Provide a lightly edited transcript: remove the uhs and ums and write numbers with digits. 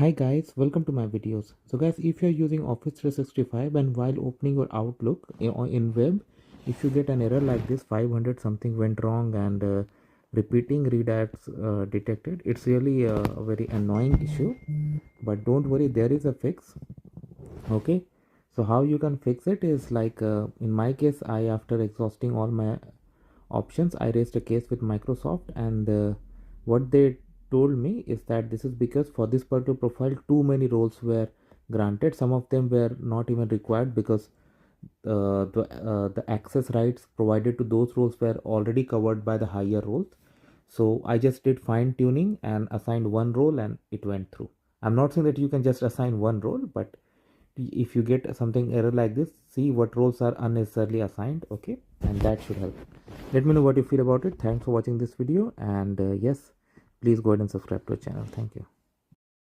Hi guys, welcome to my videos. So guys, if you're using Office 365 and while opening your Outlook in web, if you get an error like this 500 something went wrong and repeating redirects detected, it's really a very annoying issue. But don't worry, there is a fix. Okay, so how you can fix it is like in my case, I after exhausting all my options, I raised a case with Microsoft, and what they told me is that this is because for this particular profile too many roles were granted. Some of them were not even required because the access rights provided to those roles were already covered by the higher roles. So I just did fine tuning and assigned one role and it went through. I'm not saying that you can just assign one role, but if you get something error like this, see what roles are unnecessarily assigned. Okay, and that should help. Let me know what you feel about it. Thanks for watching this video, and yes, please go ahead and subscribe to our channel. Thank you.